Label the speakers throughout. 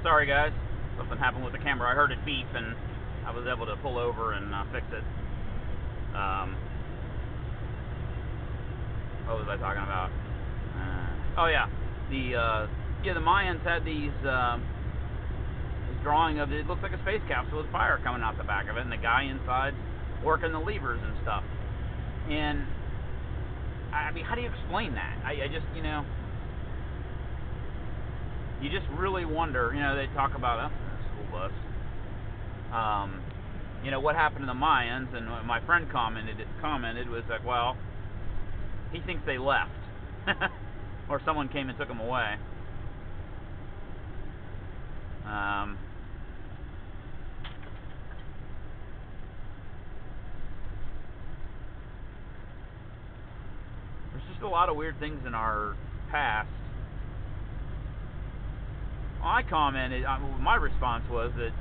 Speaker 1: Sorry guys, something happened with the camera. I heard it beep and I was able to pull over and fix it. What was I talking about? Oh yeah, the Mayans had these this drawing of it. It looks like a space capsule with fire coming out the back of it, and the guy inside working the levers and stuff. And I mean, how do you explain that? I just, you know, you just really wonder. You know, they talk about a school bus. You know, what happened to the Mayans? And my friend commented was like, well, he thinks they left, or someone came and took them away. There's just a lot of weird things in our past. Well, I commented, my response was that,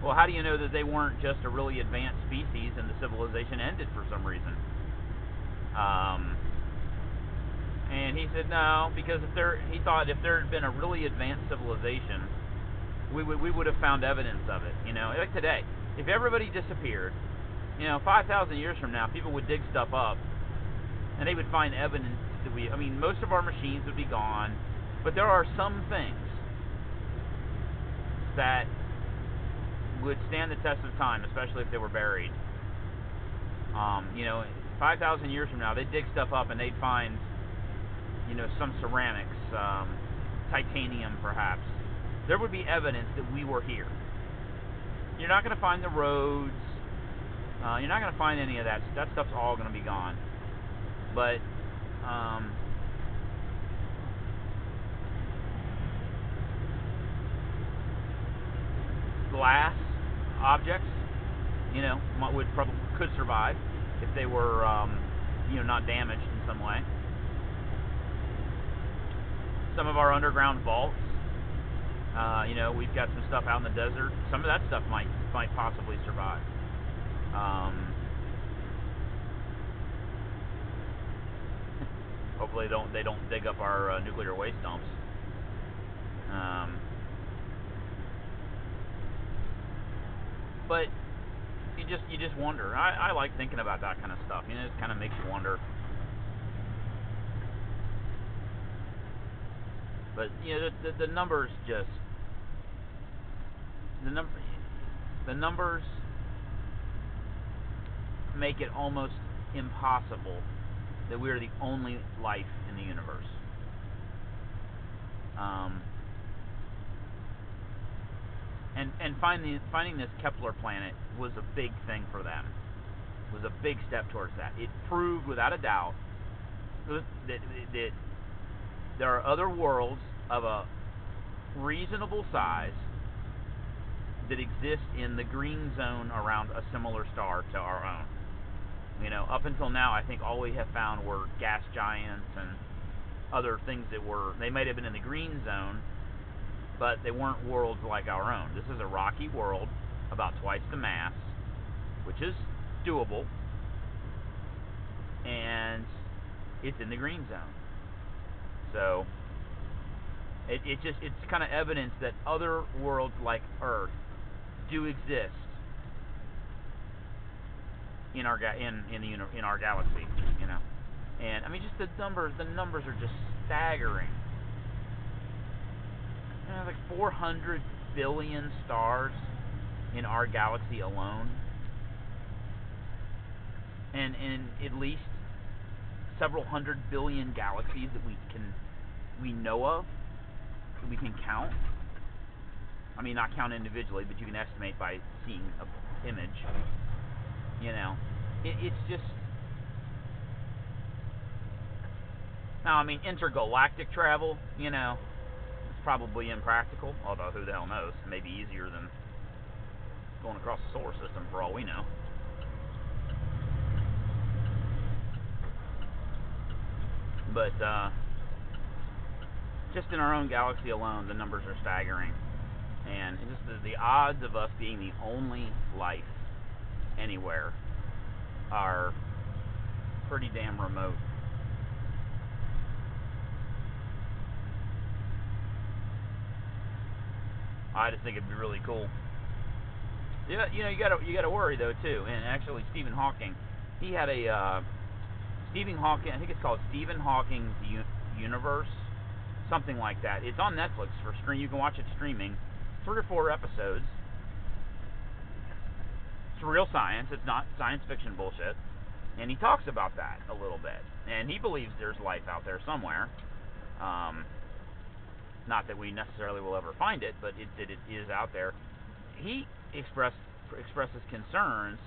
Speaker 1: well, how do you know that they weren't just a really advanced species and the civilization ended for some reason? And he said no, because he thought if there had been a really advanced civilization, we would have found evidence of it. You know, like today, if everybody disappeared, you know, 5,000 years from now, people would dig stuff up, and they would find evidence that I mean, most of our machines would be gone, but there are some things that would stand the test of time, especially if they were buried. You know, 5,000 years from now, they'd dig stuff up and they'd find, you know, some ceramics, titanium perhaps. There would be evidence that we were here. You're not going to find the roads. You're not going to find any of that. That stuff's all going to be gone. But glass objects, you know, could survive if they were, you know, not damaged in some way. Some of our underground vaults, you know, we've got some stuff out in the desert. Some of that stuff might possibly survive. Hopefully they don't dig up our nuclear waste dumps. But you just wonder. I like thinking about that kind of stuff. You know, it just kind of makes you wonder. But you know, the numbers just the numbers make it almost impossible that we are the only life in the universe. And finding this Kepler planet was a big thing for them. It was a big step towards that. It proved without a doubt that there are other worlds of a reasonable size that exist in the green zone around a similar star to our own. You know, up until now, I think all we have found were gas giants and other things that they might have been in the green zone, but they weren't worlds like our own. This is a rocky world, about twice the mass, which is doable, and it's in the green zone. So it's kind of evidence that other worlds like Earth do exist in our galaxy, you know. And I mean, just the numbers are just staggering. You know, like 400 billion stars in our galaxy alone, and at least several hundred billion galaxies that we know of, that we can count. I mean, not count individually, but you can estimate by seeing an image. You know, it's just. Now, I mean, intergalactic travel, you know, it's probably impractical. Although, who the hell knows? It may be easier than going across the solar system, for all we know. But just in our own galaxy alone, the numbers are staggering, and just the odds of us being the only life anywhere are pretty damn remote. I just think it'd be really cool. Yeah, you know, you gotta worry though too. And actually, Stephen Hawking, he had a Stephen Hawking. I think it's called Stephen Hawking's Universe, something like that. It's on Netflix for stream. You can watch it streaming. 3 or 4 episodes. It's real science. It's not science fiction bullshit. And he talks about that a little bit. And he believes there's life out there somewhere. Not that we necessarily will ever find it, but it is out there. He expresses concerns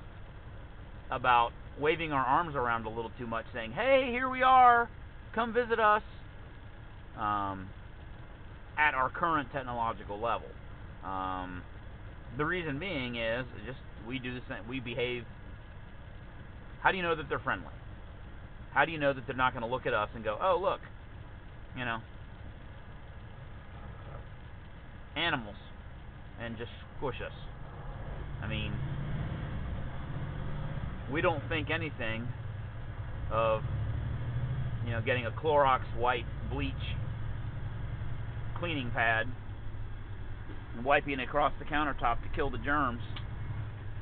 Speaker 1: about waving our arms around a little too much, saying, "Hey, here we are. Come visit us." At our current technological level. The reason being is just we do the same. We behave. How do you know that they're friendly? How do you know that they're not going to look at us and go, "Oh, look, you know, animals," and just squish us? I mean, we don't think anything of, you know, getting a Clorox white bleach cleaning pad and wiping it across the countertop to kill the germs.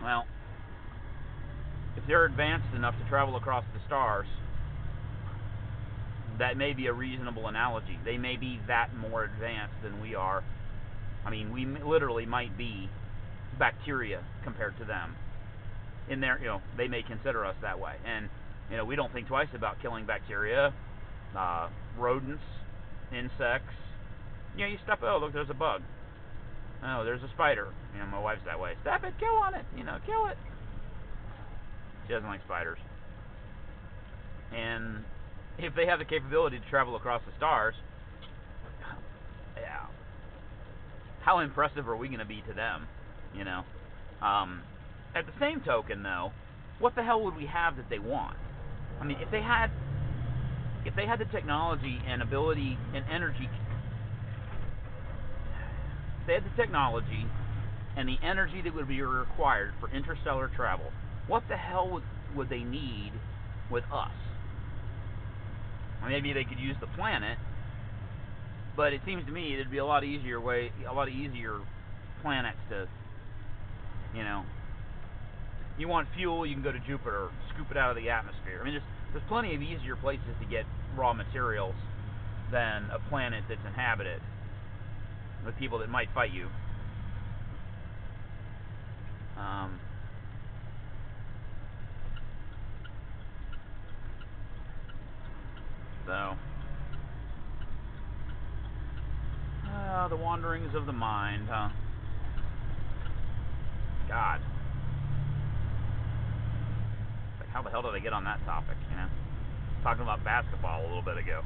Speaker 1: Well, if they're advanced enough to travel across the stars, that may be a reasonable analogy. They may be that more advanced than we are. I mean, we literally might be bacteria compared to them. In there, you know, they may consider us that way. And, you know, we don't think twice about killing bacteria, rodents, insects. You know, you step, oh, look, there's a bug. Oh, there's a spider. You know, my wife's that way. Step it, kill on it. You know, kill it. She doesn't like spiders. And if they have the capability to travel across the stars, yeah, how impressive are we going to be to them? You know. At the same token, though, what the hell would we have that they want? I mean, if they had the technology and ability and energy, if they had the technology and the energy that would be required for interstellar travel, what the hell would they need with us? Maybe they could use the planet, but it seems to me there'd be a lot easier planets to, you know. You want fuel, you can go to Jupiter, scoop it out of the atmosphere. I mean, there's plenty of easier places to get raw materials than a planet that's inhabited with people that might fight you. So, the wanderings of the mind, huh? God. Like, how the hell did I get on that topic, you know? Talking about basketball a little bit ago.